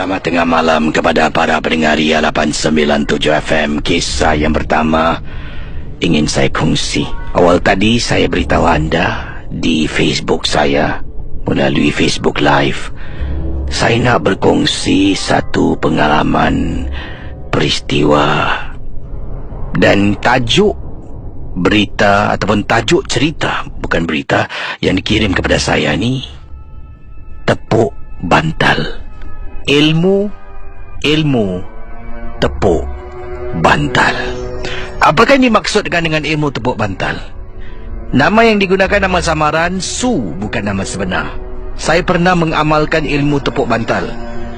Selamat tengah malam kepada para pendengar Ria 897 FM. Kisah yang pertama ingin saya kongsi. Awal tadi saya beritahu anda di Facebook saya melalui Facebook Live. Saya nak berkongsi satu pengalaman peristiwa dan tajuk berita ataupun tajuk cerita, bukan berita, yang dikirim kepada saya ni tepuk bantal. Ilmu tepuk bantal. Apakah yang dimaksudkan dengan ilmu tepuk bantal? Nama yang digunakan nama samaran Su, bukan nama sebenar. Saya pernah mengamalkan ilmu tepuk bantal.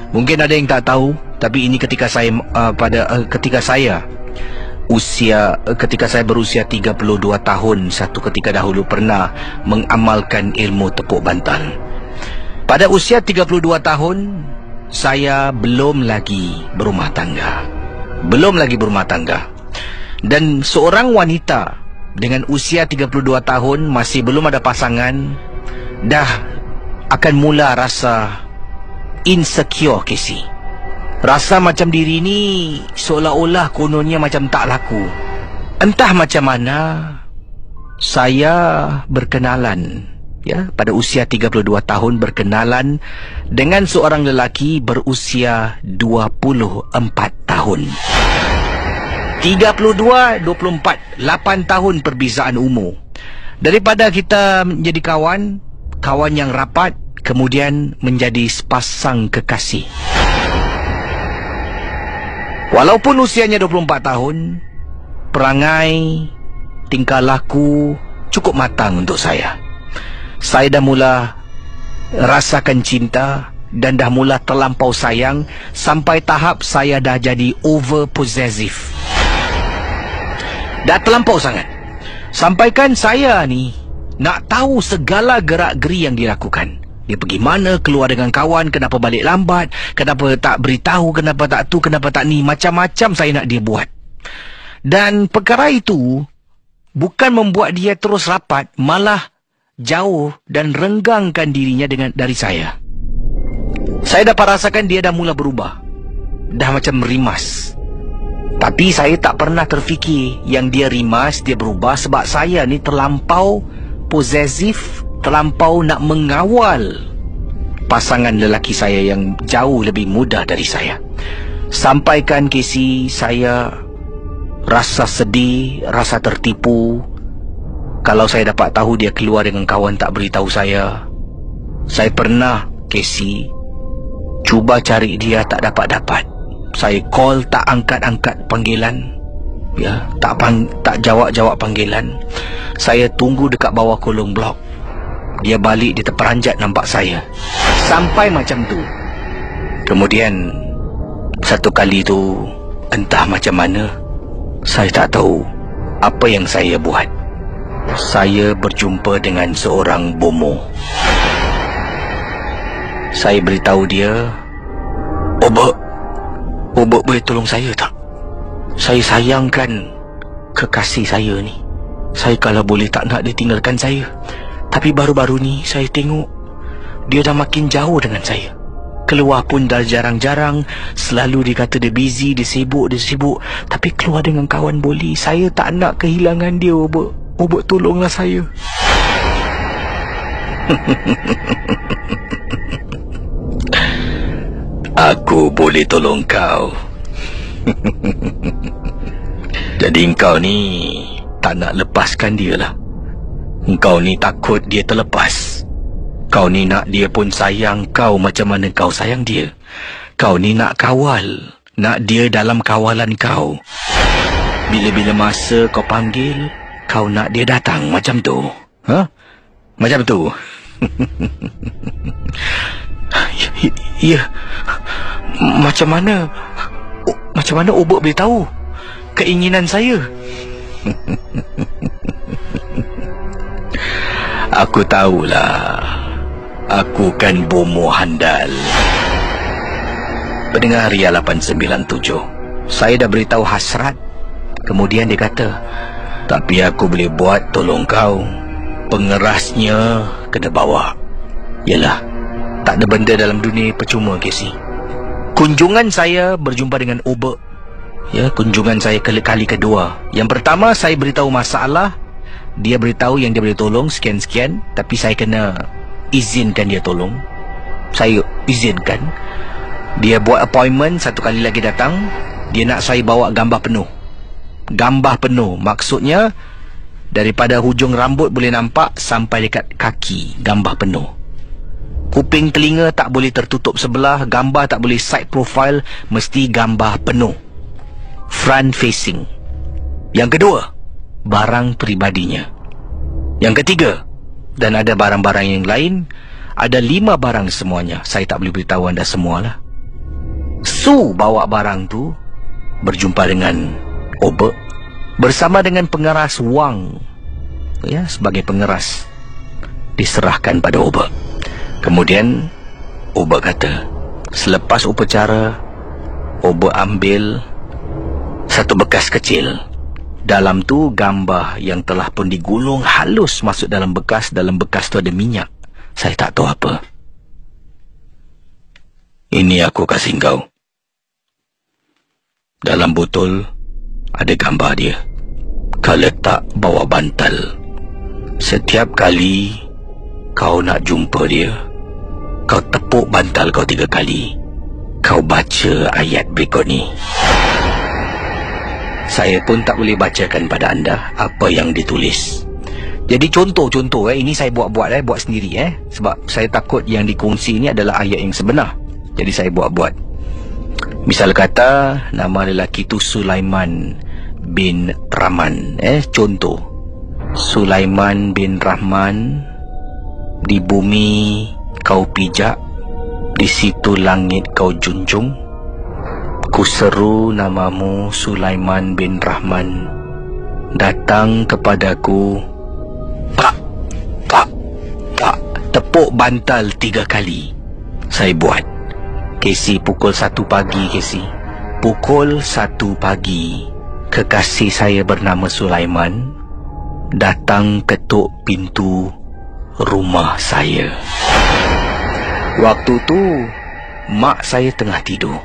Mungkin ada yang tak tahu, tapi ini ketika saya ketika saya berusia 32 tahun, satu ketika dahulu pernah mengamalkan ilmu tepuk bantal. Pada usia 32 tahun, saya belum lagi berumah tangga. Dan seorang wanita dengan usia 32 tahun masih belum ada pasangan, dah akan mula rasa insecure, Casey. Rasa macam diri ni seolah-olah kononnya macam tak laku. Entah macam mana saya berkenalan, pada usia 32 tahun berkenalan dengan seorang lelaki berusia 24 tahun. 32, 24, 8 tahun perbezaan umur. Daripada kita menjadi kawan yang rapat, kemudian menjadi sepasang kekasih. Walaupun usianya 24 tahun, perangai, tingkah laku cukup matang untuk saya. Saya dah mula rasakan cinta dan dah mula terlampau sayang sampai tahap saya dah jadi over possessive. Dah terlampau sangat. Sampaikan saya ni nak tahu segala gerak-geri yang dilakukan. Dia pergi mana, keluar dengan kawan, kenapa balik lambat, kenapa tak beritahu, kenapa tak tu, kenapa tak ni. Macam-macam saya nak dia buat. Dan perkara itu bukan membuat dia terus rapat, malah jauh dan renggangkan dirinya dari saya. Saya dapat rasakan dia dah mula berubah. Dah macam rimas. Tapi saya tak pernah terfikir yang dia rimas, dia berubah sebab saya ni terlampau posesif, terlampau nak mengawal pasangan lelaki saya yang jauh lebih muda dari saya. Sampaikan Casey, saya rasa sedih, rasa tertipu. Kalau saya dapat tahu dia keluar dengan kawan tak beritahu saya. Saya pernah, Casey, cuba cari dia tak dapat-dapat. Saya call tak angkat-angkat panggilan. Tak jawab-jawab panggilan. Saya tunggu dekat bawah kolong blok. Dia balik, dia terperanjat nampak saya. Sampai macam tu. Kemudian satu kali tu, entah macam mana, saya tak tahu apa yang saya buat. Saya berjumpa dengan seorang bomoh. Saya beritahu dia, Obak boleh tolong saya tak? Saya sayangkan kekasih saya ni. Saya kalau boleh tak nak dia tinggalkan saya. Tapi baru-baru ni saya tengok dia dah makin jauh dengan saya. Keluar pun dah jarang-jarang. Selalu dia kata dia busy, dia sibuk. Tapi keluar dengan kawan boleh. Saya tak nak kehilangan dia, Obak tolonglah saya. Aku boleh tolong kau. Jadi engkau ni tak nak lepaskan dia lah. Engkau ni takut dia terlepas. Kau ni nak dia pun sayang kau macam mana kau sayang dia. Kau ni nak kawal, nak dia dalam kawalan kau. Bila-bila masa kau panggil, kau nak dia datang macam tu. Macam tu. Ya. Macam mana Obak boleh tahu keinginan saya? Aku tahulah. Aku kan bomoh handal. Pendengar Ria 897, saya dah beritahu hasrat. Kemudian dia kata, tapi aku boleh buat tolong kau. Pengerasnya kena bawa. Yalah, tak ada benda dalam dunia percuma, Casey. Kunjungan saya berjumpa dengan Obek. Ya, kunjungan saya kali kedua. Yang pertama saya beritahu masalah, dia beritahu yang dia boleh tolong sekian-sekian, tapi saya kena izinkan dia tolong. Saya izinkan. Dia buat appointment, satu kali lagi datang, dia nak saya bawa gambar penuh. Gambar penuh maksudnya daripada hujung rambut boleh nampak sampai dekat kaki, gambar penuh. Kuping telinga tak boleh tertutup sebelah, gambar tak boleh side profile, mesti gambar penuh, front facing. Yang kedua, barang peribadinya. Yang ketiga, dan ada barang-barang yang lain, ada 5 barang semuanya. Saya tak boleh beritahu anda semualah. Su bawa barang tu, berjumpa dengan Obek bersama dengan pengeras wang, ya, sebagai pengeras, diserahkan pada Obek. Kemudian Obek kata, selepas upacara, Obek ambil satu bekas kecil. Dalam tu gambar yang telah pun digulung halus masuk dalam bekas. Dalam bekas tu ada minyak. Saya tak tahu apa. Ini aku kasih kau. Dalam botol ada gambar dia. Kau letak bawah bantal. Setiap kali kau nak jumpa dia, kau tepuk bantal kau 3 kali. Kau baca ayat berikut ni. Saya pun tak boleh bacakan pada anda apa yang ditulis. Jadi contoh-contoh ini saya buat-buat buat sendiri sebab saya takut yang dikongsi ini adalah ayat yang sebenar. Jadi saya buat-buat. Misal kata nama lelaki tu Sulaiman bin Rahman. Contoh, Sulaiman bin Rahman, di bumi kau pijak, di situ langit kau junjung. Ku seru namamu Sulaiman bin Rahman, datang kepadaku. Tak, tepuk bantal 3 kali. Saya buat. Casey pukul 1 pagi, Casey. Pukul 1 pagi, kekasih saya bernama Sulaiman datang ketuk pintu rumah saya. Waktu tu mak saya tengah tidur.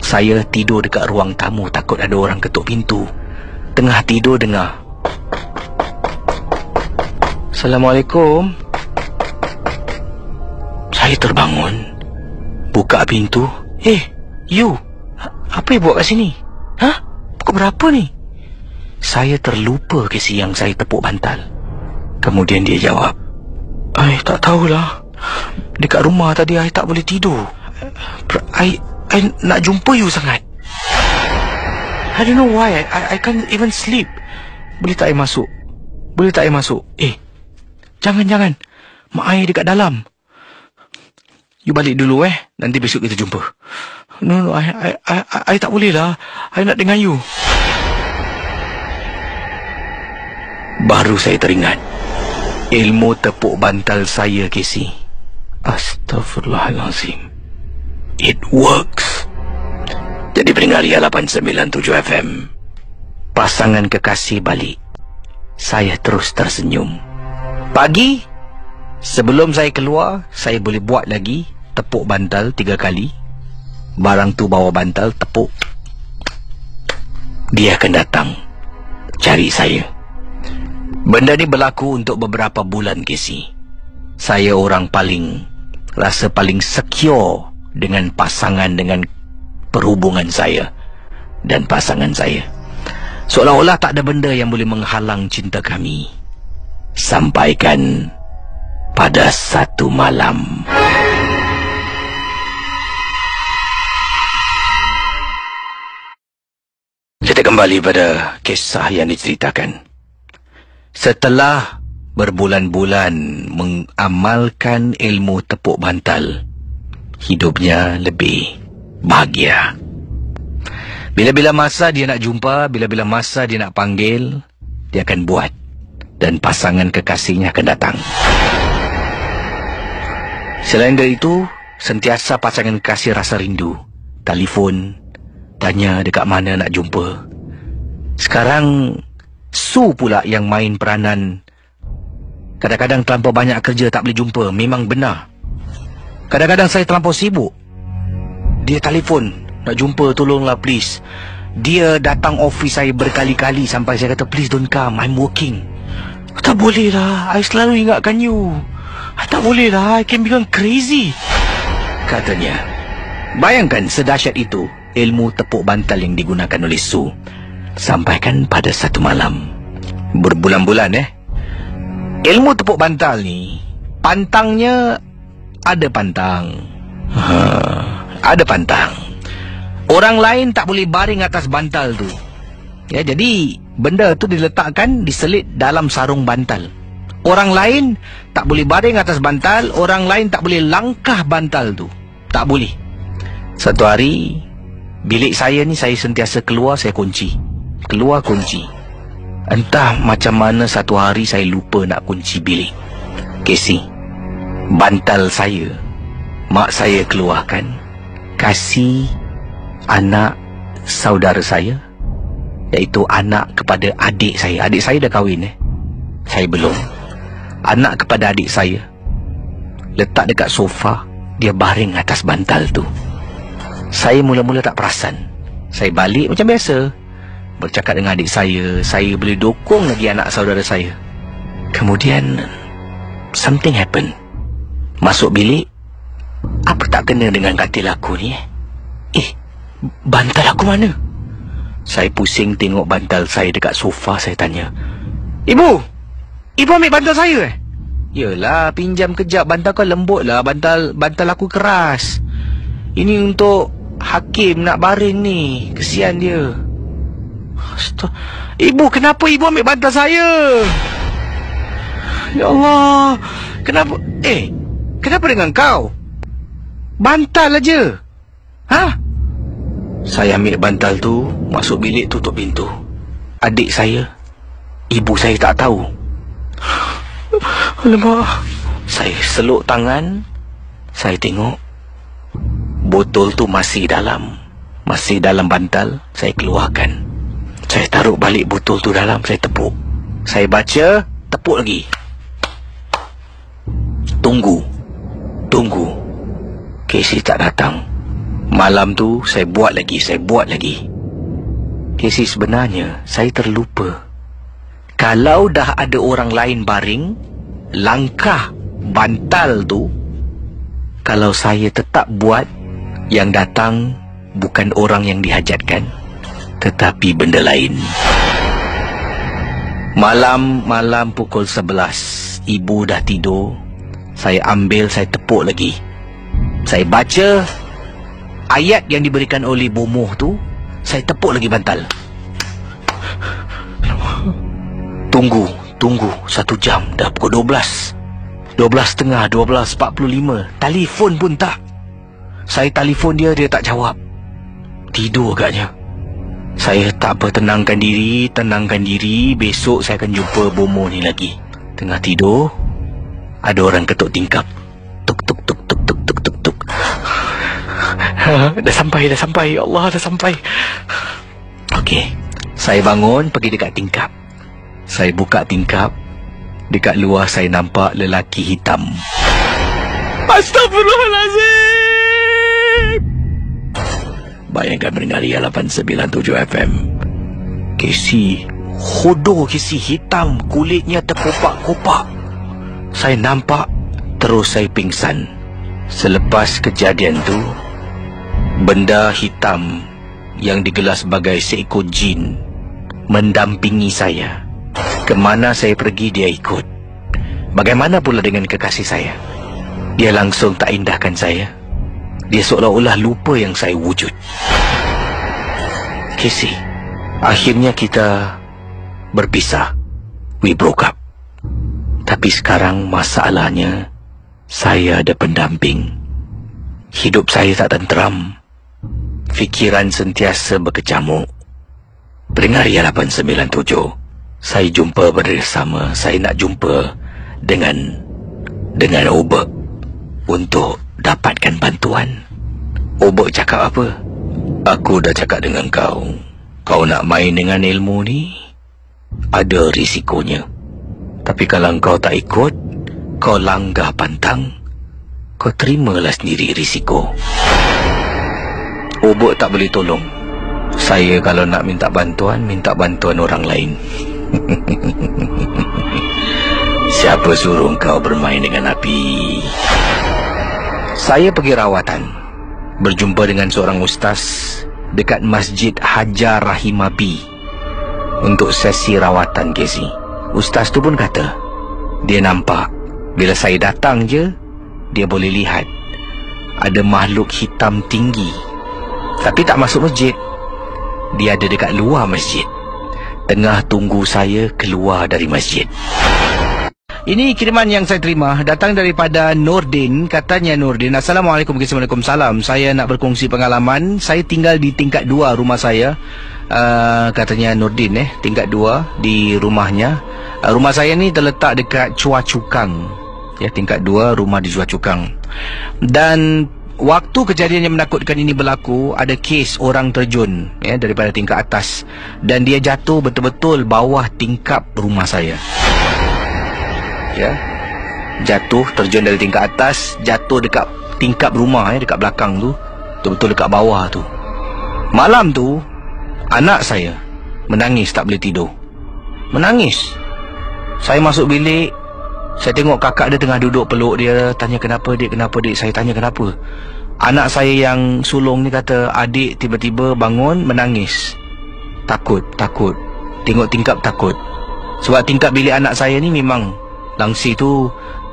Saya tidur dekat ruang tamu, takut ada orang ketuk pintu. Tengah tidur dengar, Assalamualaikum. Saya terbangun, buka pintu. You, apa yang buat kat sini? Pukul berapa ni? Saya terlupa ke siang saya tepuk bantal. Kemudian dia jawab, tak tahulah. Dekat rumah tadi I tak boleh tidur. I nak jumpa you sangat. I don't know why. I can't even sleep. Boleh tak I masuk? Boleh tak I masuk? Jangan. Mak I dekat dalam. You balik dulu nanti besok kita jumpa. No, I tak boleh lah. I nak dengan you. Baru saya teringat ilmu tepuk bantal saya, Casey. Astaghfirullahalazim. It works. Jadi pendengar Ria 897 FM, pasangan kekasih balik. Saya terus tersenyum. Pagi, sebelum saya keluar, saya boleh buat lagi tepuk bantal 3 kali. Barang tu bawa bantal, tepuk. Dia akan datang cari saya. Benda ni berlaku untuk beberapa bulan, Casey. Saya orang rasa paling secure dengan pasangan, dengan perhubungan saya dan pasangan saya. Seolah-olah tak ada benda yang boleh menghalang cinta kami. Sampaikan pada satu malam, kita kembali pada kisah yang diceritakan. Setelah berbulan-bulan mengamalkan ilmu tepuk bantal, hidupnya lebih bahagia. Bila-bila masa dia nak jumpa, bila-bila masa dia nak panggil, dia akan buat. Dan pasangan kekasihnya akan datang. Selain dari itu, sentiasa pasangan kekasih rasa rindu. Telefon, tanya dekat mana nak jumpa. Sekarang Su pula yang main peranan. Kadang-kadang terlampau banyak kerja tak boleh jumpa. Memang benar. Kadang-kadang saya terlampau sibuk. Dia telefon, nak jumpa, tolonglah please. Dia datang office saya berkali-kali sampai saya kata, please don't come, I'm working. Tak boleh lah, I selalu ingatkan you. Tak boleh lah, I can become crazy, katanya. Bayangkan sedahsyat itu ilmu tepuk bantal yang digunakan oleh Su. Sampaikan pada satu malam, berbulan-bulan ilmu tepuk bantal ni, pantangnya ada pantang. Ada pantang. Orang lain tak boleh baring atas bantal tu. Ya, jadi benda tu diletakkan, diselit dalam sarung bantal. Orang lain tak boleh baring atas bantal, orang lain tak boleh langkah bantal tu. Tak boleh. Satu hari, bilik saya ni saya sentiasa keluar, saya kunci. Keluar kunci. Entah macam mana satu hari saya lupa nak kunci bilik. Casey, bantal saya, mak saya keluarkan, kasih anak saudara saya, iaitu anak kepada adik saya. Adik saya dah kahwin saya belum. Anak kepada adik saya, letak dekat sofa. Dia baring atas bantal tu. Saya mula-mula tak perasan. Saya balik macam biasa, bercakap dengan adik saya. Saya boleh dokong lagi anak saudara saya. Kemudian something happen. Masuk bilik, apa tak kena dengan katil aku ni? Bantal aku mana? Saya pusing tengok bantal saya dekat sofa. Saya tanya, Ibu ambil bantal saya Yelah, pinjam kejap. Bantal kau lembut lah, bantal aku keras. Ini untuk Hakim nak baring ni, kesian dia. Ibu, kenapa ibu ambil bantal saya? Ya Allah, kenapa? Kenapa dengan kau? Bantal aja. Saya ambil bantal tu, masuk bilik, tutup pintu. Adik saya, ibu saya tak tahu. Alamak. Saya seluk tangan, saya tengok botol tu masih dalam bantal. Saya keluarkan, saya taruh balik botol tu dalam. Saya tepuk, saya baca, tepuk lagi. Tunggu Casey tak datang. Malam tu saya buat lagi. Casey, sebenarnya saya terlupa. Kalau dah ada orang lain baring, langkah bantal tu, kalau saya tetap buat, yang datang bukan orang yang dihajatkan, tetapi benda lain. Malam pukul 11, ibu dah tidur. Saya ambil, saya tepuk lagi. Saya baca ayat yang diberikan oleh bomoh tu. Saya tepuk lagi bantal. Tunggu 1 jam. Dah pukul 12, 12.30, 12.45. Telefon pun tak. Saya telefon dia tak jawab. Tidur agaknya. Saya tak apa, tenangkan diri. Besok saya akan jumpa bomoh ni lagi. Tengah tidur, ada orang ketuk tingkap. Tuk tuk tuk tuk tuk tuk tuk tuk. Dah sampai. Ya Allah, dah sampai. Okey, saya bangun, pergi dekat tingkap. Saya buka tingkap. Dekat luar saya nampak lelaki hitam. Astagfirullahalazim. Bayangkan mendengar Ria 897 FM. Casey, hodoh Casey, hitam, kulitnya terkopak-kopak. Saya nampak, terus saya pingsan. Selepas kejadian tu, benda hitam yang digelar sebagai seekor jin mendampingi saya. Kemana saya pergi, dia ikut. Bagaimana pula dengan kekasih saya? Dia langsung tak indahkan saya. Dia seolah-olah lupa yang saya wujud. Casey, akhirnya kita berpisah. We broke up. Tapi sekarang masalahnya, saya ada pendamping. Hidup saya tak tenteram. Fikiran sentiasa berkecamuk. Pendengar Ria 897, saya jumpa bersama. Saya nak jumpa dengan Obek untuk dapatkan bantuan. Obek cakap apa? Aku dah cakap dengan kau. Kau nak main dengan ilmu ni, ada risikonya. Tapi kalau kau tak ikut, kau langgar pantang, kau terimalah sendiri risiko. bobok tak boleh tolong. Saya kalau nak minta bantuan orang lain. Siapa suruh kau bermain dengan api? Saya pergi rawatan, berjumpa dengan seorang ustaz dekat Masjid Hajar Rahimabi untuk sesi rawatan Casey. Ustaz tu pun kata dia nampak bila saya datang je, dia boleh lihat ada makhluk hitam tinggi, tapi tak masuk masjid. Dia ada dekat luar masjid, tengah tunggu saya keluar dari masjid. Ini kiriman yang saya terima datang daripada Nordin. Katanya Nordin, Assalamualaikum, Waalaikumsalam. Saya nak berkongsi pengalaman. Saya tinggal di tingkat 2 rumah saya. Katanya Nordin tingkat 2 di rumahnya. Rumah saya ni terletak dekat Chua Chu Kang. Ya, tingkat 2 rumah di Chua Chu Kang. Dan waktu kejadian yang menakutkan ini berlaku, ada kes orang terjun daripada tingkat atas, dan dia jatuh betul-betul bawah tingkap rumah saya. Ya, jatuh, terjun dari tingkat atas, jatuh dekat tingkap rumah, dekat belakang tu, betul-betul dekat bawah tu. Malam tu anak saya menangis, tak boleh tidur. Menangis. Saya masuk bilik, saya tengok kakak dia tengah duduk peluk dia, tanya kenapa dik, kenapa dik. Saya tanya kenapa. Anak saya yang sulung ni kata adik tiba-tiba bangun menangis. Takut. Tengok tingkap takut. Sebab tingkap bilik anak saya ni memang langsir tu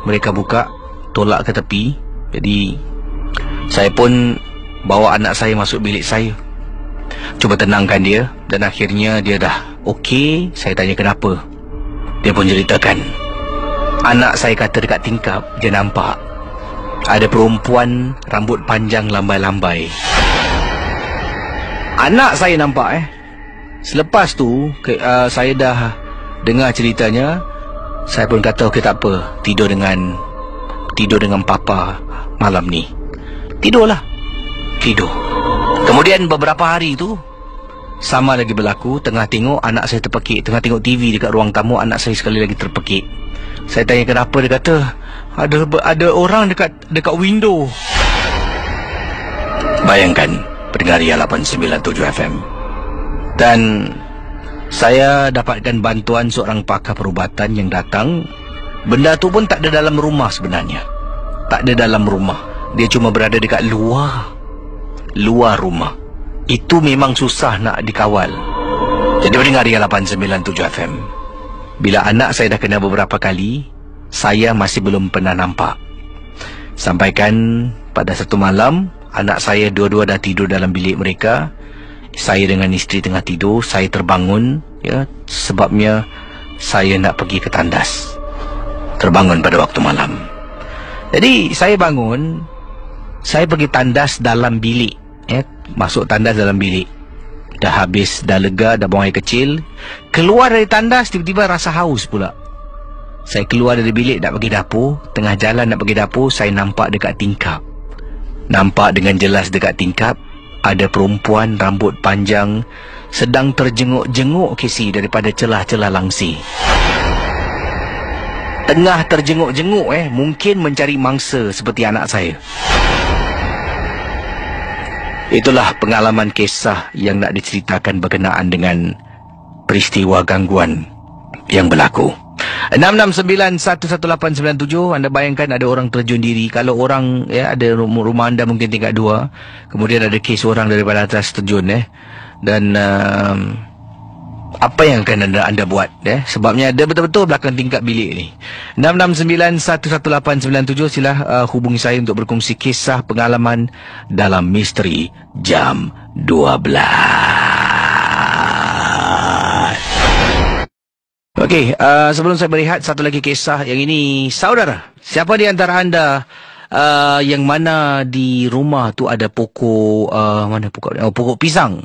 mereka buka, tolak ke tepi. Jadi saya pun bawa anak saya masuk bilik saya, cuba tenangkan dia, dan akhirnya dia dah okey. Saya tanya kenapa. Dia pun ceritakan, anak saya kata dekat tingkap dia nampak ada perempuan rambut panjang lambai-lambai. Anak saya nampak Selepas tu saya dah dengar ceritanya. Saya pun kata okey, tak apa, tidur dengan papa malam ni. Tidur. Kemudian beberapa hari tu sama lagi berlaku. Tengah tengok anak saya terpekik, tengah tengok TV dekat ruang tamu, anak saya sekali lagi terpekik. Saya tanya kenapa, dia kata ada orang dekat window. Bayangkan pendengar Ria 897 FM. Dan saya dapatkan bantuan seorang pakar perubatan yang datang. Benda tu pun tak ada dalam rumah sebenarnya. Tak ada dalam rumah. Dia cuma berada dekat luar rumah. Itu memang susah nak dikawal. Jadi pendengar Ria 897 FM, bila anak saya dah kena beberapa kali, saya masih belum pernah nampak. Sampaikan pada satu malam, anak saya dua-dua dah tidur dalam bilik mereka. Saya dengan isteri tengah tidur. Saya terbangun, sebabnya saya nak pergi ke tandas. Terbangun pada waktu malam. Jadi saya bangun, saya pergi tandas dalam bilik, masuk tandas dalam bilik. Dah habis, dah lega, dah buang air kecil. Keluar dari tandas, tiba-tiba rasa haus pula. Saya keluar dari bilik nak pergi dapur. Tengah jalan nak pergi dapur, saya nampak dekat tingkap. Nampak dengan jelas dekat tingkap ada perempuan rambut panjang sedang terjenguk-jenguk Casey daripada celah-celah langsir. Tengah terjenguk-jenguk mungkin mencari mangsa seperti anak saya. Itulah pengalaman kisah yang nak diceritakan berkenaan dengan peristiwa gangguan yang berlaku. 669-11897. Anda bayangkan ada orang terjun diri. Kalau orang ada rumah anda mungkin tingkat 2, kemudian ada kes orang daripada atas terjun dan apa yang akan anda buat sebabnya ada betul-betul belakang tingkap bilik ni. 669-11897. Sila hubungi saya untuk berkongsi kisah pengalaman dalam Misteri Jam 12. Okey, sebelum saya berehat, satu lagi kisah yang ini. Saudara, siapa di antara anda yang mana di rumah tu ada pokok pokok pisang?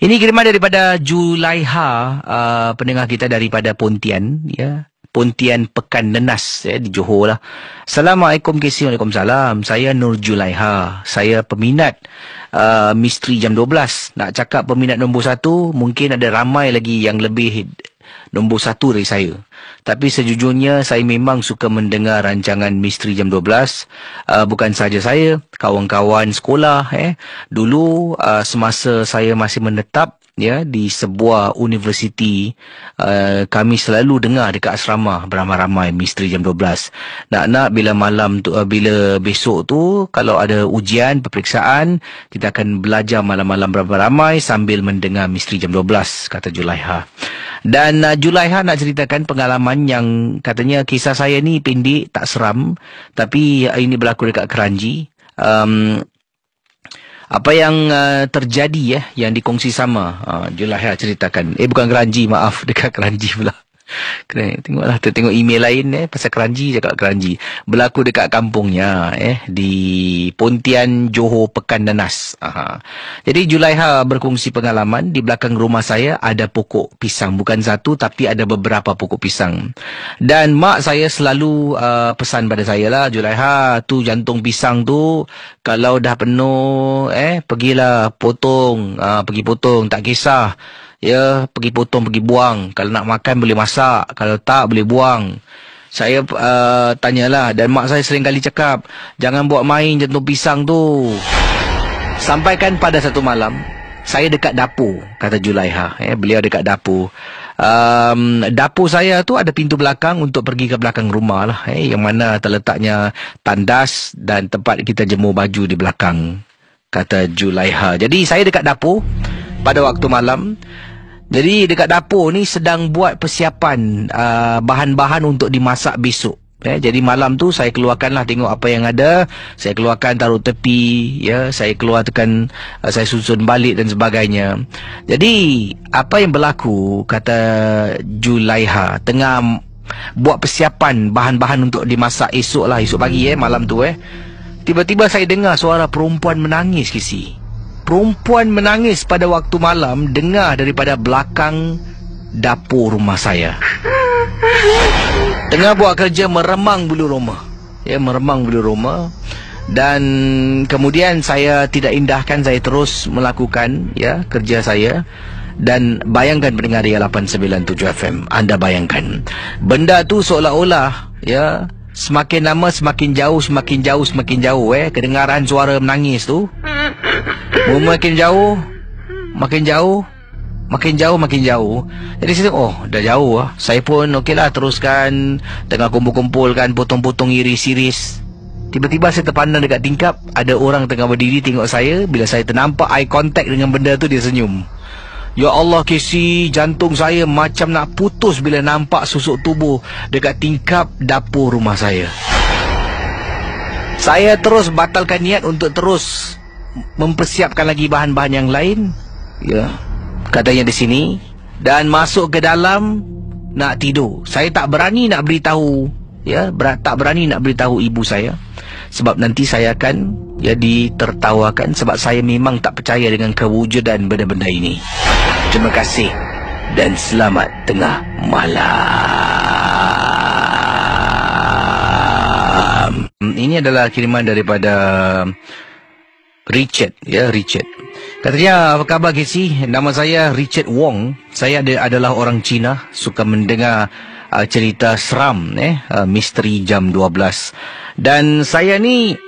Ini kiriman daripada Julaiha, pendengar kita daripada Pontian, Pontian Pekan Nenas di Johor lah. Assalamualaikum KC. Waalaikumsalam. Saya Nur Julaiha. Saya peminat Misteri Jam 12. Nak cakap peminat nombor 1, mungkin ada ramai lagi yang lebih nombor 1 dari saya. Tapi sejujurnya saya memang suka mendengar rancangan Misteri Jam 12. Bukan saja saya, kawan-kawan sekolah. Dulu semasa saya masih menetap di sebuah universiti, kami selalu dengar dekat asrama beramai-ramai Misteri Jam 12. Nak-nak bila malam tu, bila besok tu kalau ada ujian, peperiksaan, kita akan belajar malam-malam beramai-ramai sambil mendengar Misteri Jam 12, kata Julaiha. Dan Julaiha nak ceritakan pengalaman yang katanya kisah saya ni pendek, tak seram, tapi ini berlaku dekat Kranji. Apa yang terjadi yang dikongsi sama Julaiha ceritakan. Bukan Kranji, maaf, dekat Kranji pula. Tengoklah, tengok email lain pasal Kranji, cakap Kranji. Berlaku dekat kampungnya di Pontian, Johor, Pekan Nanas. Jadi Julaiha berkongsi pengalaman. Di belakang rumah saya ada pokok pisang, bukan satu tapi ada beberapa pokok pisang. Dan mak saya selalu pesan pada saya lah, Julaiha, tu jantung pisang tu kalau dah penuh pergilah potong, pergi potong, tak kisah. Pergi potong, pergi buang. Kalau nak makan boleh masak, kalau tak boleh buang. Saya tanyalah, dan mak saya sering kali cakap, jangan buat main jantung pisang tu. Sampaikan pada satu malam, saya dekat dapur, kata Julaiha. Beliau dekat dapur. Dapur saya tu ada pintu belakang untuk pergi ke belakang rumah lah. Yang mana terletaknya tandas dan tempat kita jemur baju di belakang, kata Julaiha. Jadi saya dekat dapur pada waktu malam. Jadi dekat dapur ni sedang buat persiapan bahan-bahan untuk dimasak besok. Jadi malam tu saya keluarkanlah tengok apa yang ada. Saya keluarkan, taruh tepi. Saya keluarkan, saya susun balik dan sebagainya. Jadi apa yang berlaku, kata Julaiha, tengah buat persiapan bahan-bahan untuk dimasak esok pagi malam tu tiba-tiba saya dengar suara perempuan menangis, Kisi. Perempuan menangis pada waktu malam, dengar daripada belakang dapur rumah saya. Tengah buat kerja, meremang bulu roma. Meremang bulu roma. Dan kemudian saya tidak indahkan, saya terus melakukan kerja saya. Dan bayangkan pendengar dia 897 FM, anda bayangkan benda tu seolah-olah semakin lama semakin jauh, semakin jauh kedengaran suara menangis tu. Makin jauh. Jadi saya dah jauh lah. Saya pun okeylah, teruskan. Tengah kumpul-kumpulkan, potong-potong, iris-iris. Tiba-tiba saya terpandang dekat tingkap, ada orang tengah berdiri tengok saya. Bila saya ternampak eye contact dengan benda tu, dia senyum. Ya Allah, Casey, jantung saya macam nak putus bila nampak susuk tubuh dekat tingkap dapur rumah saya. Saya terus batalkan niat untuk terus mempersiapkan lagi bahan-bahan yang lain, katanya di sini, dan masuk ke dalam nak tidur. Saya tak berani nak beritahu, tak berani nak beritahu ibu saya, sebab nanti saya akan ditertawakan, sebab saya memang tak percaya dengan kewujudan benda-benda ini. Terima kasih dan selamat tengah malam. Ini adalah kiriman daripada Richard, Richard. Katanya, apa khabar, Casey? Nama saya Richard Wong. Saya adalah orang Cina, suka mendengar cerita seram, Misteri Jam 12. Dan saya ni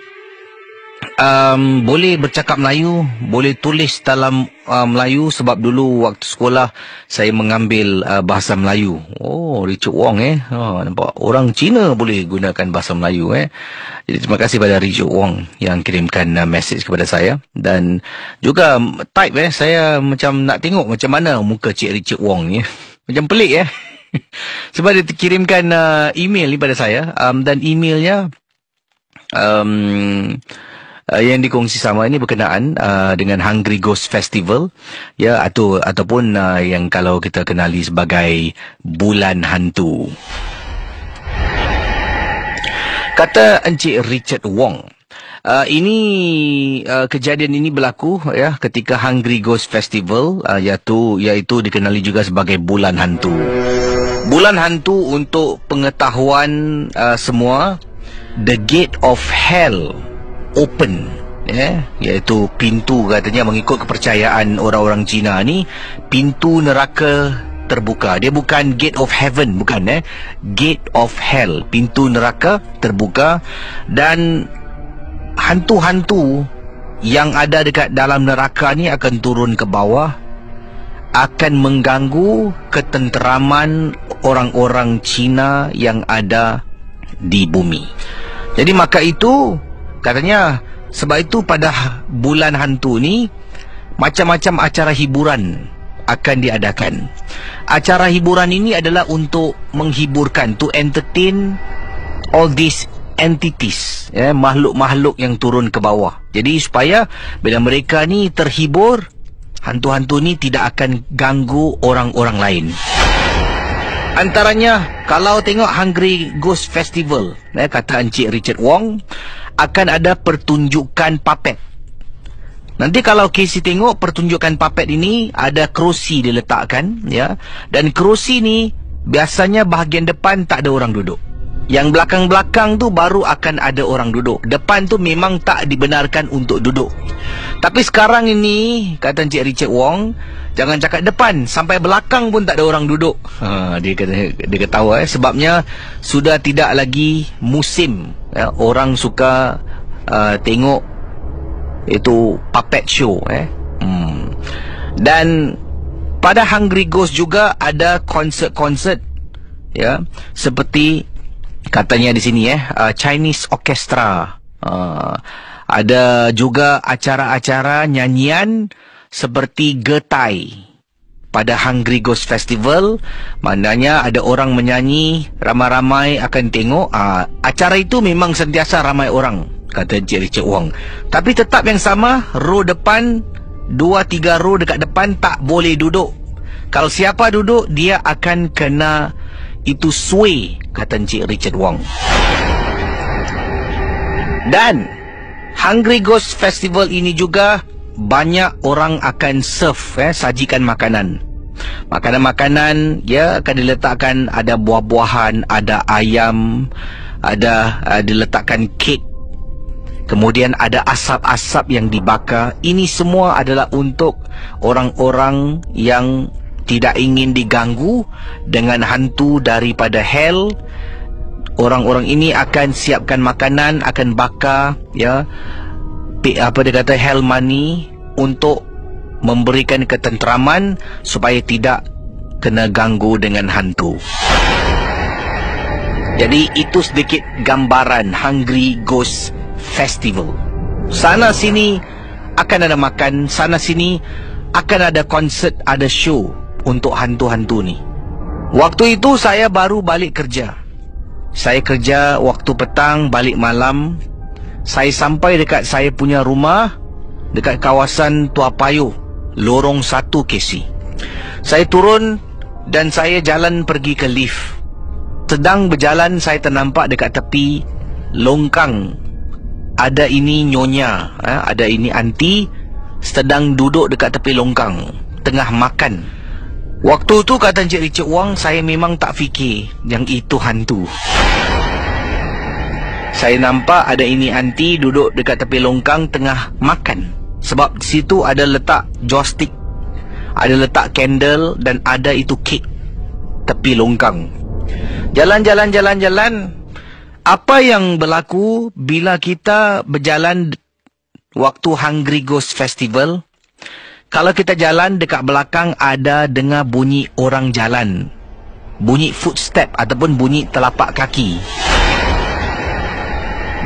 boleh bercakap Melayu, boleh tulis dalam Melayu, sebab dulu waktu sekolah saya mengambil bahasa Melayu. Oh, Richard Wong nampak orang Cina boleh gunakan bahasa Melayu Jadi terima kasih pada Richard Wong yang kirimkan message kepada saya. Dan juga type saya macam nak tengok macam mana muka Cik Richard Wong ni. Macam pelik sebab dia kirimkan email ni pada saya, dan emailnya yang dikongsi sama ini berkenaan dengan Hungry Ghost Festival, ataupun yang kalau kita kenali sebagai Bulan Hantu. Kata Encik Richard Wong, kejadian ini berlaku ketika Hungry Ghost Festival, iaitu dikenali juga sebagai Bulan Hantu. Bulan Hantu, untuk pengetahuan semua, the gate of hell open, iaitu pintu, katanya mengikut kepercayaan orang-orang Cina ni, pintu neraka terbuka. Dia bukan gate of heaven, bukan gate of hell, pintu neraka terbuka. Dan hantu-hantu yang ada dekat dalam neraka ni akan turun ke bawah, akan mengganggu ketenteraman orang-orang Cina yang ada di bumi. Jadi maka itu katanya, sebab itu pada bulan hantu ni macam-macam acara hiburan akan diadakan. Acara hiburan ini adalah untuk menghiburkan, to entertain all these entities, makhluk-makhluk yang turun ke bawah. Jadi supaya bila mereka ni terhibur, hantu-hantu ni tidak akan ganggu orang-orang lain. Antaranya, kalau tengok Hungry Ghost Festival, kata Encik Richard Wong, akan ada pertunjukan puppet. Nanti kalau Casey tengok pertunjukan puppet ini, ada kerusi diletakkan, dan kerusi ni biasanya bahagian depan tak ada orang duduk. Yang belakang-belakang tu baru akan ada orang duduk. Depan tu memang tak dibenarkan untuk duduk. Tapi sekarang ini, kata Encik Richard Wong, jangan cakap depan, sampai belakang pun tak ada orang duduk. Dia ketawa, sebabnya sudah tidak lagi musim orang suka tengok itu puppet show. Dan pada Hungry Ghost juga ada konsert-konsert, seperti katanya di sini Chinese Orchestra. Ada juga acara-acara nyanyian seperti getai pada Hungry Ghost Festival. Maknanya ada orang menyanyi, ramai-ramai akan tengok. Acara itu memang sentiasa ramai orang, kata Encik Richard Wong. Tapi tetap yang sama, row depan, 2-3 row dekat depan tak boleh duduk. Kalau siapa duduk, dia akan kena itu sway, kata Encik Richard Wong. Dan Hungry Ghost Festival ini juga banyak orang akan serve, sajikan makanan. Makanan-makanan akan diletakkan, ada buah-buahan, ada ayam, ada diletakkan kek. Kemudian ada asap-asap yang dibakar. Ini semua adalah untuk orang-orang yang tidak ingin diganggu dengan hantu daripada hell. Orang-orang ini akan siapkan makanan, akan bakar, apa dia kata, hell money, untuk memberikan ketenteraman supaya tidak kena ganggu dengan hantu. Jadi itu sedikit gambaran Hungry Ghost Festival. Sana sini akan ada makan, sana sini akan ada konsert, ada show untuk hantu-hantu ni. Waktu itu saya baru balik kerja. Saya kerja waktu petang, balik malam. Saya sampai dekat saya punya rumah, dekat kawasan Tua Payoh, Lorong 1 KC. Saya turun dan saya jalan pergi ke lift. Sedang berjalan, saya ternampak dekat tepi longkang, ada ini nyonya, ada ini anti sedang duduk dekat tepi longkang, tengah makan. Waktu tu, kata Encik Richard Wong, saya memang tak fikir yang itu hantu. Saya nampak ada ini anti duduk dekat tepi longkang tengah makan. Sebab di situ ada letak joystick, ada letak candle, dan ada itu kek tepi longkang. Jalan. Apa yang berlaku bila kita berjalan waktu Hungry Ghost Festival? Kalau kita jalan, dekat belakang ada dengar bunyi orang jalan, bunyi footstep ataupun bunyi telapak kaki.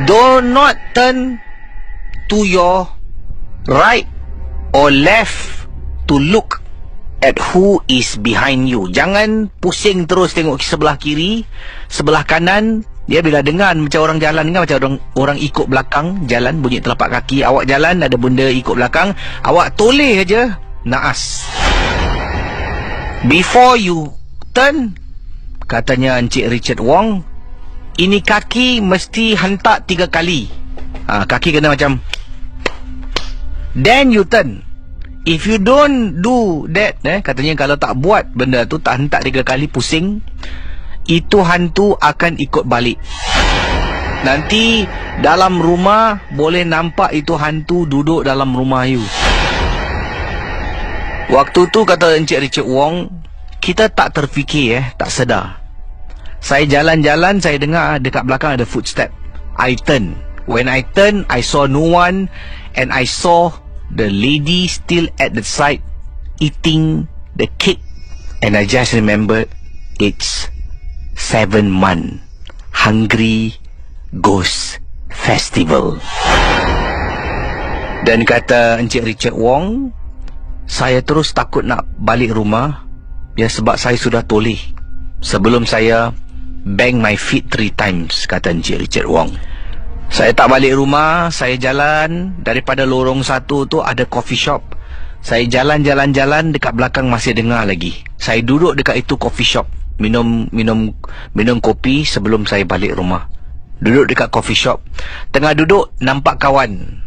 Do not turn to your right or left to look at who is behind you. Jangan pusing terus tengok sebelah kiri, sebelah kanan. Dia bila dengar macam orang jalan, dengar macam orang ikut belakang jalan, bunyi telapak kaki. Awak jalan, ada benda ikut belakang, awak toleh aja, naas. Before you turn, katanya Encik Richard Wong, ini kaki mesti hentak 3 kali. Kaki kena macam, then you turn. If you don't do that, katanya kalau tak buat benda tu, tak hentak 3 kali, pusing, itu hantu akan ikut balik. Nanti dalam rumah boleh nampak itu hantu duduk dalam rumah you. Waktu tu, kata Encik Richard Wong, kita tak terfikir, tak sedar. Saya jalan-jalan, saya dengar dekat belakang ada footstep. I turn. When I turn, I saw no one, and I saw the lady still at the side eating the cake. And I just remembered it's 7-month Hungry Ghost Festival. Dan kata Encik Richard Wong, saya terus takut nak balik rumah, ya, sebab saya sudah toleh sebelum saya bang my feet 3 times, kata Encik Richard Wong. Saya tak balik rumah, saya jalan daripada lorong 1 tu ada coffee shop. Saya jalan-jalan dekat belakang masih dengar lagi. Saya duduk dekat itu coffee shop, minum kopi sebelum saya balik rumah. Duduk dekat coffee shop. Tengah duduk, nampak kawan.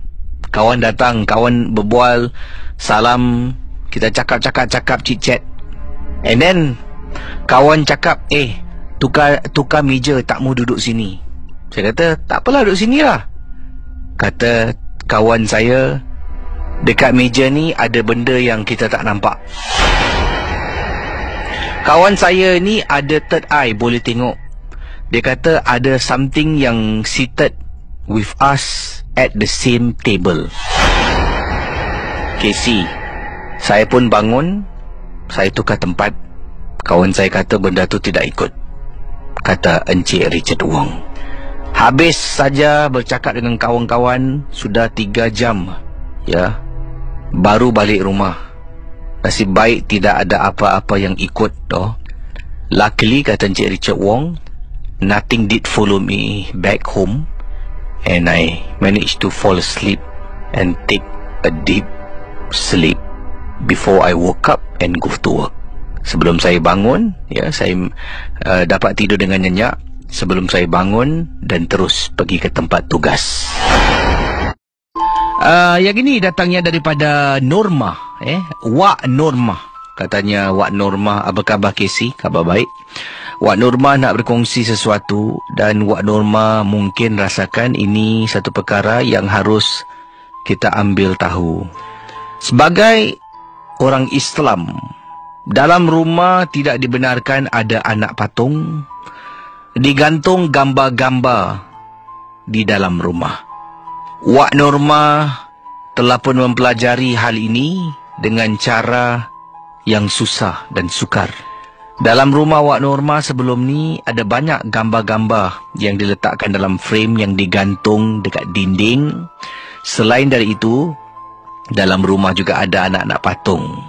Kawan datang, kawan berbual, salam, kita cakap chit-chat. And then kawan cakap, tukar meja, tak mau duduk sini. Saya kata, tak apalah, duduk sini lah. Kata kawan saya, dekat meja ni ada benda yang kita tak nampak. Kawan saya ni ada third eye, boleh tengok. Dia kata ada something yang seated with us at the same table. Casey, saya pun bangun, saya tukar tempat. Kawan saya kata benda tu tidak ikut, kata Encik Richard Wong. Habis saja bercakap dengan kawan-kawan, sudah 3 jam, ya, baru balik rumah. Nasib baik tidak ada apa-apa yang ikut toh. Luckily, kata Encik Richard Wong, nothing did follow me back home, and I managed to fall asleep and take a deep sleep before I woke up and go to work. Sebelum saya bangun, ya, saya dapat tidur dengan nyenyak sebelum saya bangun dan terus pergi ke tempat tugas. Yang ini datangnya daripada Norma, Wak Norma. Katanya, Wak Norma, apa khabar Casey? Khabar baik. Wak Norma nak berkongsi sesuatu, dan Wak Norma mungkin rasakan ini satu perkara yang harus kita ambil tahu. Sebagai orang Islam, dalam rumah tidak dibenarkan ada anak patung, digantung gambar-gambar di dalam rumah. Wak Norma telah pun mempelajari hal ini dengan cara yang susah dan sukar. Dalam rumah Wak Norma sebelum ni ada banyak gambar-gambar yang diletakkan dalam frame yang digantung dekat dinding. Selain dari itu, dalam rumah juga ada anak-anak patung.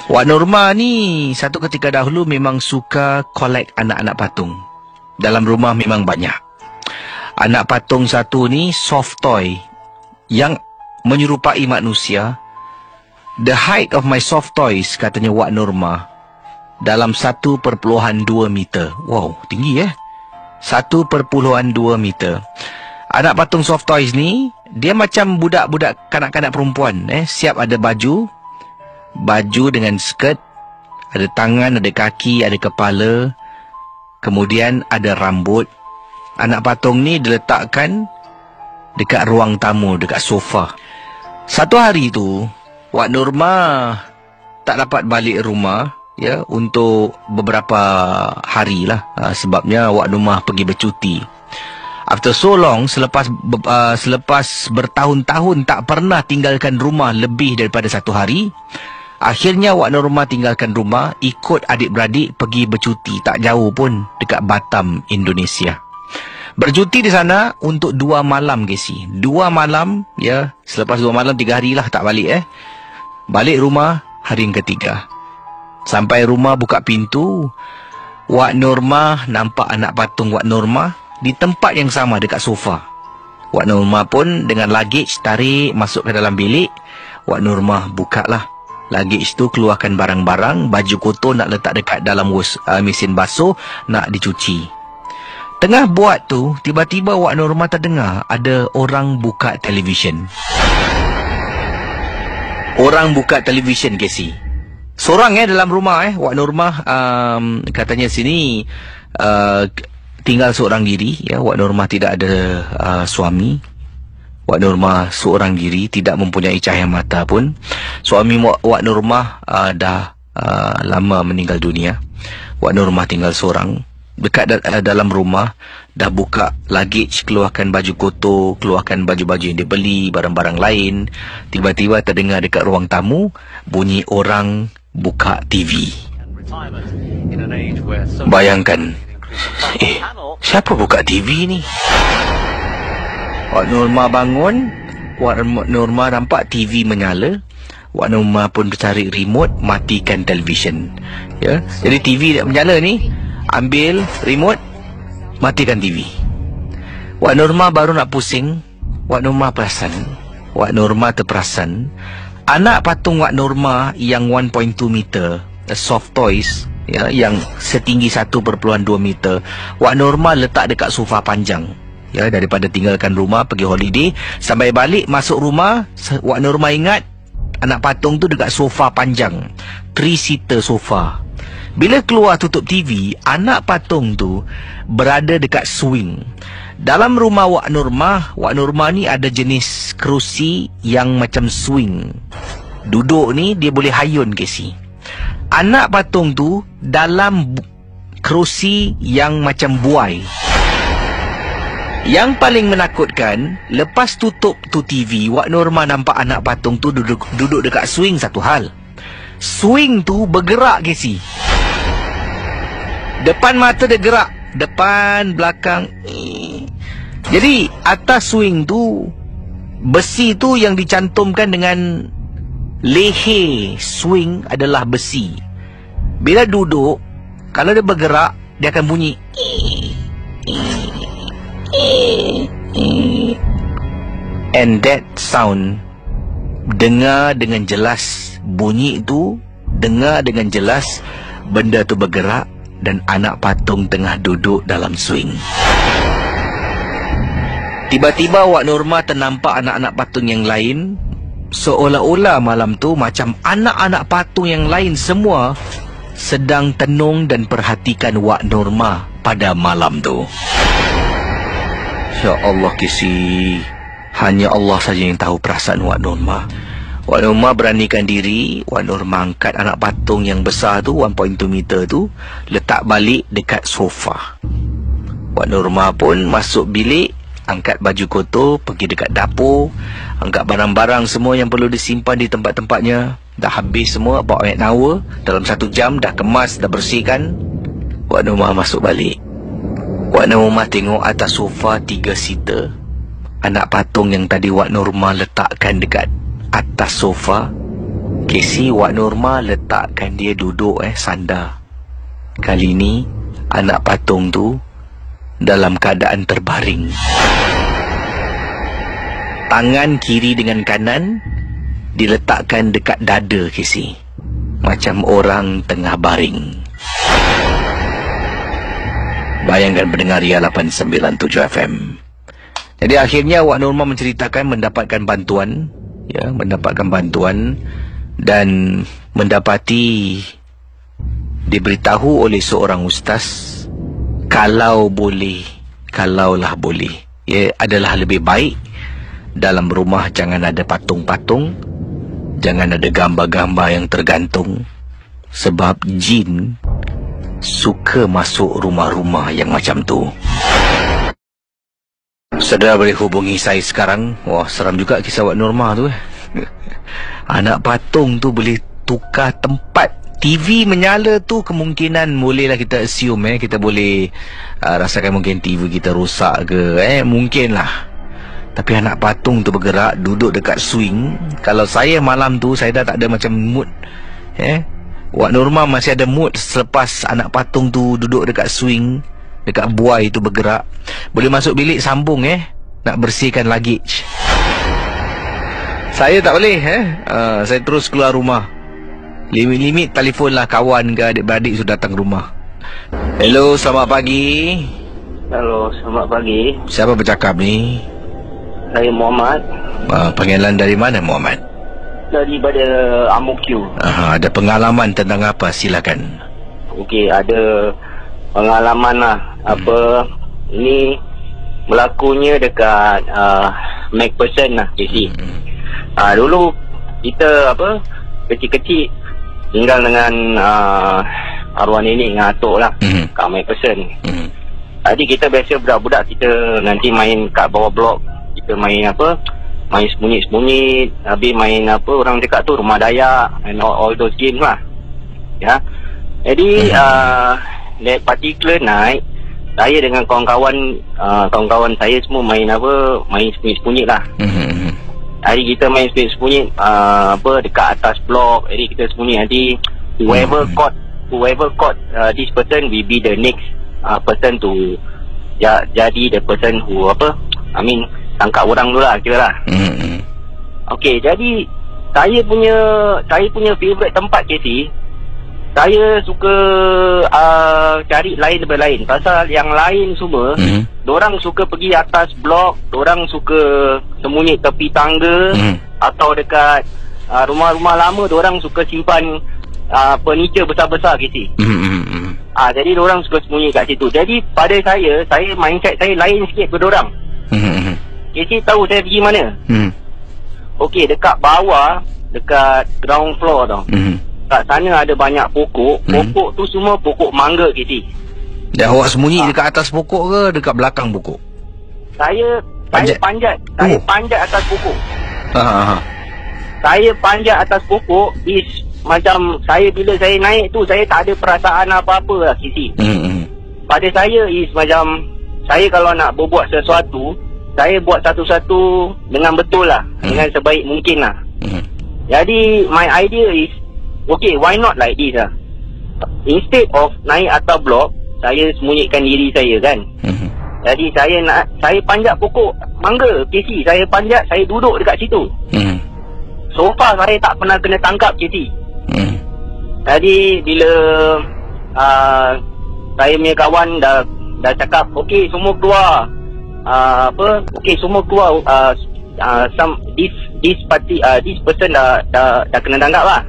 Wak Norma ni satu ketika dahulu memang suka collect anak-anak patung. Dalam rumah memang banyak. Anak patung satu ni soft toy yang menyerupai manusia. The height of my soft toys, katanya Wak Norma, dalam 1.2 meter. Wow, tinggi 1.2 meter. Anak patung soft toys ni, dia macam budak-budak kanak-kanak perempuan. Siap ada baju dengan skirt, ada tangan, ada kaki, ada kepala, kemudian ada rambut. Anak patung ni diletakkan dekat ruang tamu, dekat sofa. Satu hari tu, Wak Norma tak dapat balik rumah, ya, untuk beberapa hari lah. Sebabnya Wak Norma pergi bercuti. After so long, selepas bertahun-tahun tak pernah tinggalkan rumah lebih daripada 1 hari, akhirnya Wak Norma tinggalkan rumah, ikut adik-beradik pergi bercuti, tak jauh pun, dekat Batam, Indonesia. Bercuti di sana untuk 2 malam, Casey. 2 malam, ya. Selepas 2 malam, 3 hari lah tak balik, Balik rumah hari yang ketiga. Sampai rumah, buka pintu, Wak Norma nampak anak patung Wak Norma di tempat yang sama dekat sofa. Wak Norma pun dengan luggage tarik masuk ke dalam bilik. Wak Norma buka lah luggage tu, keluarkan barang-barang, baju kotor nak letak dekat dalam mesin basuh, nak dicuci. Tengah buat tu, tiba-tiba Wak Norma terdengar ada orang buka televisyen. Orang buka televisyen, Casey. Seorang dalam rumah Wak Norma katanya sini tinggal seorang diri, ya. Wak Norma tidak ada suami. Wak Norma seorang diri, tidak mempunyai cahaya mata pun. Suami Wak Norma dah lama meninggal dunia. Wak Nurmah tinggal seorang. Dekat dalam rumah, dah buka luggage, keluarkan baju kotor, keluarkan baju-baju yang dia beli, barang-barang lain. Tiba-tiba terdengar dekat ruang tamu bunyi orang buka TV. Bayangkan, siapa buka TV ni? Wak Nurmah bangun. Wak Nurmah nampak TV menyala. Wak Nurmah pun cari remote, matikan televisyen. Ya, jadi TV menyala ni, ambil remote, matikan TV. Wak Nurmah baru nak pusing, Wak Nurmah perasan. Wak Nurmah terperasan, anak patung Wak Nurmah yang 1.2 meter, soft toys, ya, yang setinggi 1.2 meter, Wak Nurmah letak dekat sofa panjang. Ya, daripada tinggalkan rumah, pergi holiday, sampai balik masuk rumah, Wak Nurmah ingat anak patung tu dekat sofa panjang, 3-seater sofa. Bila keluar tutup TV, anak patung tu berada dekat swing. Dalam rumah Wak Nurmah ni ada jenis kerusi yang macam swing. Duduk ni dia boleh hayun kesi. Anak patung tu dalam kerusi yang macam buai. Yang paling menakutkan, lepas tutup tu TV, Wak Nurmah nampak anak patung tu duduk dekat swing satu hal. Swing tu bergerak kesi. Depan mata dia gerak, depan, belakang. Jadi atas swing tu, besi tu yang dicantumkan dengan leher swing adalah besi. Bila duduk, kalau dia bergerak, dia akan bunyi. And that sound, dengar dengan jelas bunyi itu, dengar dengan jelas benda tu bergerak dan anak patung tengah duduk dalam swing. Tiba-tiba Wak Nurmah ternampak anak-anak patung yang lain, seolah-olah malam tu macam anak-anak patung yang lain semua sedang tenung dan perhatikan Wak Nurmah pada malam tu. Ya Allah kisi, hanya Allah saja yang tahu perasaan Wak Nurmah. Wak Nurmah beranikan diri. Wak Nurmah angkat anak patung yang besar tu, 1.2 meter tu, letak balik dekat sofa. Wak Nurmah pun masuk bilik, angkat baju kotor, pergi dekat dapur, angkat barang-barang semua yang perlu disimpan di tempat-tempatnya. Dah habis semua, about an hour, dalam 1 jam dah kemas, dah bersihkan. Wak Nurmah masuk balik. Wak Nurmah tengok atas sofa 3-seater, anak patung yang tadi Wak Nurmah letakkan dekat atas sofa, kesi Wak Nurmah letakkan dia duduk sandar. Kali ni anak patung tu dalam keadaan terbaring. Tangan kiri dengan kanan diletakkan dekat dada kesi, macam orang tengah baring. Bayangkan pendengar Ria 897 FM. Jadi akhirnya Wak Nurmah menceritakan mendapatkan bantuan, ya, mendapatkan bantuan dan mendapati diberitahu oleh seorang ustaz, kalaulah boleh, ya, adalah lebih baik dalam rumah jangan ada patung-patung, jangan ada gambar-gambar yang tergantung, sebab jin suka masuk rumah-rumah yang macam tu. Saudara boleh hubungi saya sekarang. Wah, seram juga kisah Wak Nurmah tu. Anak patung tu boleh tukar tempat. TV menyala tu kemungkinan bolehlah kita assume, kita boleh rasakan mungkin TV kita rosak ke, mungkin lah. Tapi anak patung tu bergerak, duduk dekat swing. Kalau saya malam tu, saya dah tak ada macam mood. Wak Nurmah masih ada mood selepas anak patung tu duduk dekat swing, dekat buai tu bergerak. Boleh masuk bilik sambung nak bersihkan luggage. Saya tak boleh. Saya terus keluar rumah. Limit-limit telefon lah kawan ke adik-beradik sudah datang rumah. Hello, selamat pagi. Halo, selamat pagi. Siapa bercakap ni? Saya Muhammad. Panggilan dari mana Muhammad? Daripada Amokyo. Ada pengalaman tentang apa? Silakan. Okey, ada pengalaman lah. Ini berlakunya dekat MacPherson lah, JC. Dulu kita kecil-kecil tinggal dengan arwah nenek dengan atuk lah. Kat my person. Tadi kita biasa budak-budak kita nanti main kat bawah blok. Kita main apa, main sembunyi-sembunyi, habis main apa, orang cakap tu rumah dayak, and all those games lah. Ya. Jadi that particular night, saya dengan kawan-kawan saya semua main apa, main sembunyi-sembunyi lah. Hari kita main sembunyi-sembunyi apa, dekat atas blok. Jadi kita sembunyi, nanti whoever caught this person will be the next person to jadi the person who apa, I mean tangkap orang tu lah, kira lah. Okay, jadi saya punya favourite tempat KC. Saya suka cari lain daripada lain. Pasal yang lain semua, dorang suka pergi atas blok, dorang suka sembunyi tepi tangga, atau dekat rumah-rumah lama, dorang suka simpan furniture besar-besar KC. Jadi dorang suka sembunyi kat situ. Jadi pada saya mindset saya lain sikit daripada dorang. KC tahu saya pergi mana? Okey, dekat bawah, dekat ground floor tau. Kat sana ada banyak pokok. Pokok tu semua pokok mangga KC. Dan awak sembunyi dekat atas pokok ke dekat belakang pokok? Saya panjat atas pokok. Saya panjat atas pokok. Is macam saya, bila saya naik tu, saya tak ada perasaan apa-apa lah KC. Pada saya is macam, saya kalau nak berbuat sesuatu, saya buat satu-satu dengan betul lah, dengan sebaik mungkin lah. Jadi my idea is, okay, why not like this lah. Instead of naik atas blok, saya sembunyikan diri saya kan. Jadi saya panjat pokok mangga KC. Saya panjat, saya duduk dekat situ. So far saya tak pernah kena tangkap KC. Jadi bila saya punya kawan dah cakap, okay semua keluar, okay semua keluar, this person dah kena tangkap lah.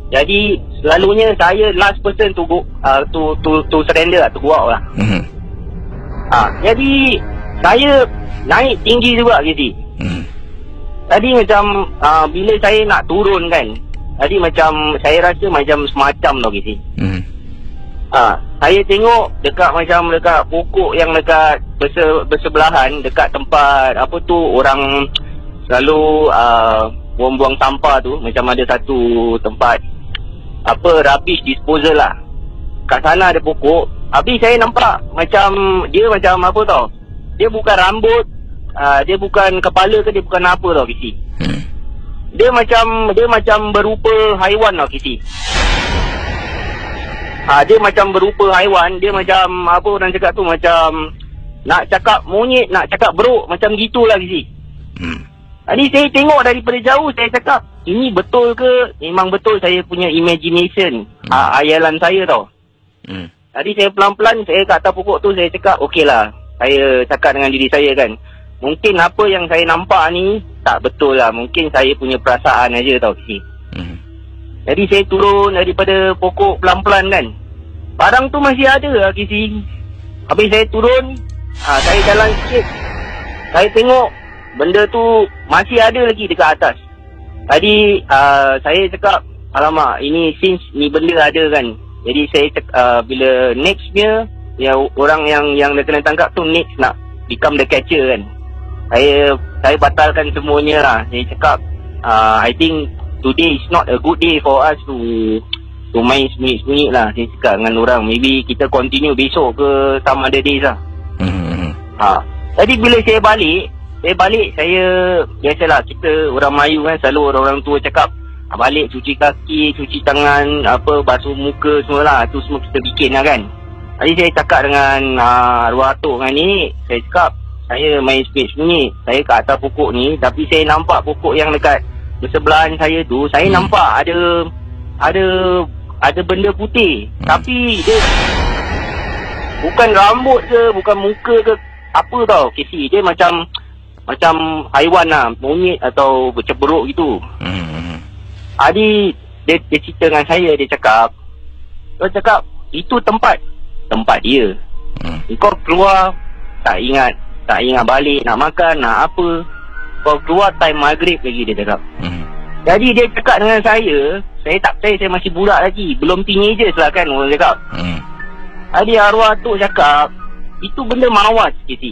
Jadi selalunya saya last person to surrender lah, to go out lah. Jadi saya naik tinggi juga KC. Tadi macam bila saya nak turun kan, tadi macam saya rasa macam semacam tau KC. Saya tengok dekat pokok yang dekat bersebelahan, dekat tempat apa tu orang selalu buang-buang sampah tu, macam ada satu tempat apa, rubbish disposal lah. Kat sana ada pokok. Habis saya nampak macam dia macam apa tau, dia bukan rambut, dia bukan kepala ke, dia bukan apa tau KC. Dia macam berupa haiwan tau KC. Dia macam berupa haiwan. Dia macam apa orang cakap tu, macam nak cakap monyet, nak cakap beruk, macam gitulah KC. Tadi saya tengok daripada jauh, saya cakap, ini betul ke? Memang betul saya punya imagination, hayalan saya tau. Tadi saya pelan-pelan, saya kat atas pokok tu, saya cakap, okey lah. Saya cakap dengan diri saya kan, mungkin apa yang saya nampak ni tak betul lah. Mungkin saya punya perasaan aja tau KC. Jadi saya turun daripada pokok pelan-pelan kan. Barang tu masih ada lah KC. Habis saya turun, saya jalan sikit, saya tengok benda tu masih ada lagi dekat atas. Tadi saya cakap, alamak, ini since ni benda ada kan. Jadi saya bila nextnya, orang yang dah kena tangkap tu next nak become the catcher kan. Saya batalkan semuanya lah. Saya cakap, I think today is not a good day for us to main sembunyi-sembunyi lah. Saya cakap dengan orang, maybe kita continue besok ke some other days lah. Jadi bila saya balik, saya biasalah, kita orang Melayu kan, selalu orang-orang tua cakap, balik cuci kaki, cuci tangan, apa, basuh muka semualah. Itu semua kita bikin lah kan. Jadi saya cakap dengan arwah atuk dengan ni, saya cakap, saya main sembunyi. Saya kat atas pokok ni, tapi saya nampak pokok yang dekat bersebelahan saya tu, saya nampak ada benda putih. Tapi dia bukan rambut ke, bukan muka ke, apa tau KC. Dia macam haiwan lah, monyet atau berceberuk gitu. Jadi dia cerita dengan saya, dia cakap itu tempat dia. Kau keluar tak ingat balik nak makan, nak apa. Kau keluar time maghrib lagi, dia cakap. Jadi dia cakap dengan saya Saya tak percaya, saya masih budak lagi. Belum teenagers lah kan orang cakap. Jadi arwah tu cakap, itu benda mawas KC.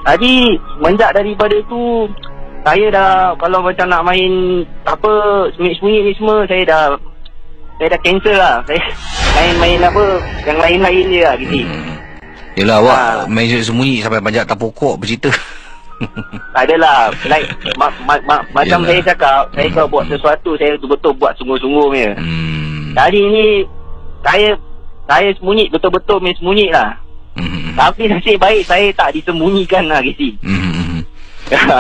Jadi menjak daripada tu, saya dah kalau macam nak main apa sembunyi-sembunyi ni semua, saya dah cancel lah. Saya main apa yang lain-lain je lah KC. Yelah awak main sembunyi sampai panjat tak pokok bercerita. Tak adalah, like macam saya cakap, saya kalau buat sesuatu, saya betul-betul buat sungguh-sungguh punya. Jadi ni saya sembunyi, betul-betul main sembunyi lah. Tapi nasib baik saya tak disembunyikan lah KC.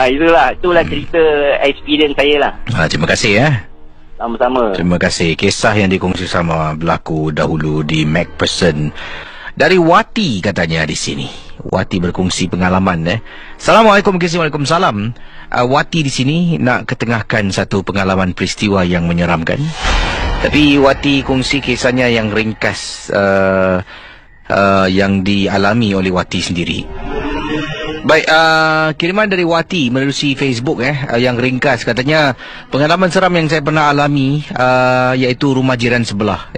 Itulah cerita experience saya lah. Terima kasih Sama-sama. Terima kasih. Kisah yang dikongsi sama berlaku dahulu di Macpherson. Dari Wati katanya di sini. Wati berkongsi pengalaman. Assalamualaikum, Waalaikumsalam. Wati di sini nak ketengahkan satu pengalaman peristiwa yang menyeramkan. Tapi Wati kongsi kisahnya yang ringkas, yang dialami oleh Wati sendiri. Baik, kiriman dari Wati menerusi Facebook yang ringkas katanya pengalaman seram yang saya pernah alami iaitu rumah jiran sebelah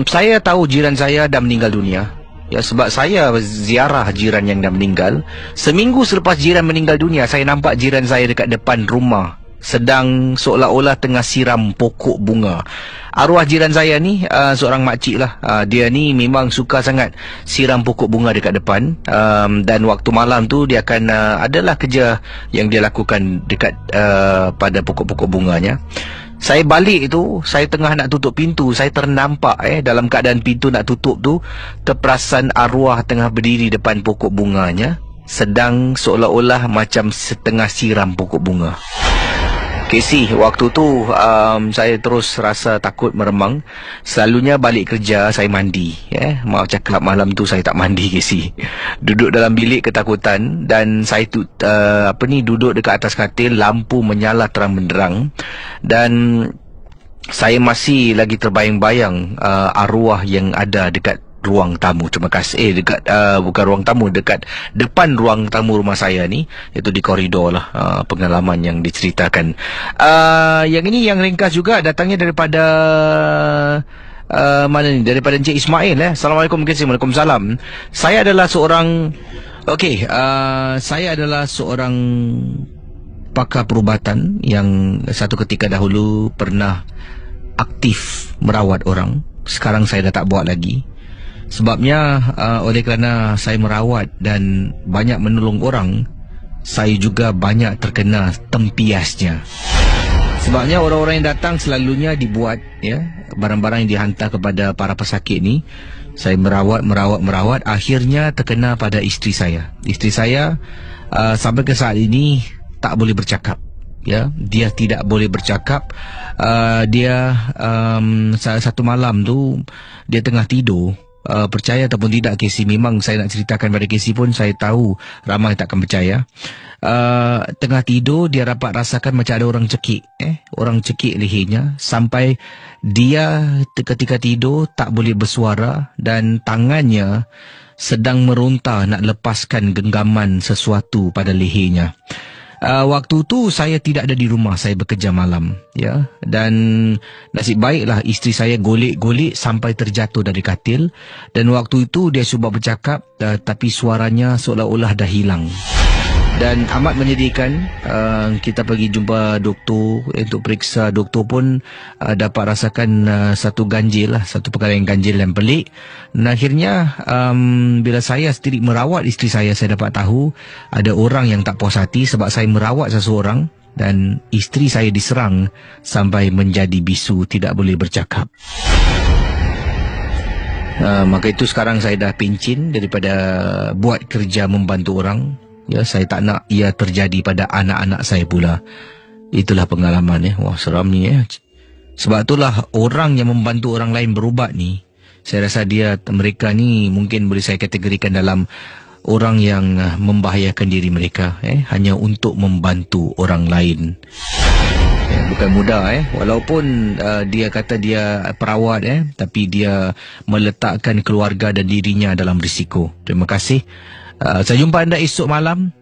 saya tahu jiran saya dah meninggal dunia sebab saya ziarah jiran yang dah meninggal. Seminggu selepas jiran meninggal dunia, saya nampak jiran saya dekat depan rumah sedang seolah-olah tengah siram pokok bunga. Arwah jiran saya ni seorang makcik lah. Dia ni memang suka sangat siram pokok bunga dekat depan. Dan waktu malam tu dia akan adalah kerja yang dia lakukan dekat pada pokok-pokok bunganya. Saya balik itu, saya tengah nak tutup pintu, saya ternampak dalam keadaan pintu nak tutup tu, terperasan arwah tengah berdiri depan pokok bunganya, sedang seolah-olah macam setengah siram pokok bunga. KC, waktu tu saya terus rasa takut meremang. Selalunya balik kerja saya mandi. Maaf cakap malam tu saya tak mandi KC. Duduk dalam bilik ketakutan dan saya duduk dekat atas katil, lampu menyala terang benderang dan saya masih lagi terbayang-bayang arwah yang ada dekat ruang tamu. Terima kasih. Dekat bukan ruang tamu, dekat depan ruang tamu rumah saya ni, iaitu di koridor lah. Pengalaman yang diceritakan. Yang ini yang ringkas juga datangnya daripada mana ni? Daripada Encik Ismail. Assalamualaikum, Waalaikumsalam. Saya adalah seorang saya adalah seorang pakar perubatan yang satu ketika dahulu pernah aktif merawat orang. Sekarang saya dah tak buat lagi. Sebabnya oleh kerana saya merawat dan banyak menolong orang, saya juga banyak terkena tempiasnya. Sebabnya orang-orang yang datang selalunya dibuat barang-barang yang dihantar kepada para pesakit ni. Saya merawat, akhirnya terkena pada isteri saya. Isteri saya sampai ke saat ini tak boleh bercakap. Dia tidak boleh bercakap. Dia satu malam tu dia tengah tidur. Percaya ataupun tidak KC, memang saya nak ceritakan pada KC pun saya tahu ramai tak akan percaya. Tengah tidur dia dapat rasakan macam ada orang cekik orang cekik lehernya, sampai dia ketika tidur tak boleh bersuara dan tangannya sedang meronta nak lepaskan genggaman sesuatu pada lehernya. Waktu tu saya tidak ada di rumah, saya bekerja malam dan nasib baiklah isteri saya golek-golek sampai terjatuh dari katil, dan waktu itu dia cuba bercakap tapi suaranya seolah-olah dah hilang. Dan amat menyedihkan. Kita pergi jumpa doktor untuk periksa. Doktor pun dapat rasakan satu ganjil lah, satu perkara yang ganjil dan pelik. Dan akhirnya bila saya sendiri merawat isteri saya dapat tahu ada orang yang tak puas hati sebab saya merawat seseorang dan isteri saya diserang sampai menjadi bisu, tidak boleh bercakap. Maka itu sekarang saya dah pincin daripada buat kerja membantu orang. Saya tak nak ia terjadi pada anak-anak saya pula. Itulah pengalaman Wah, seram ni Sebab itulah orang yang membantu orang lain berubat ni, saya rasa mereka ni mungkin boleh saya kategorikan dalam orang yang membahayakan diri mereka hanya untuk membantu orang lain. Bukan mudah walaupun dia kata dia perawat tapi dia meletakkan keluarga dan dirinya dalam risiko. Terima kasih. Saya jumpa anda esok malam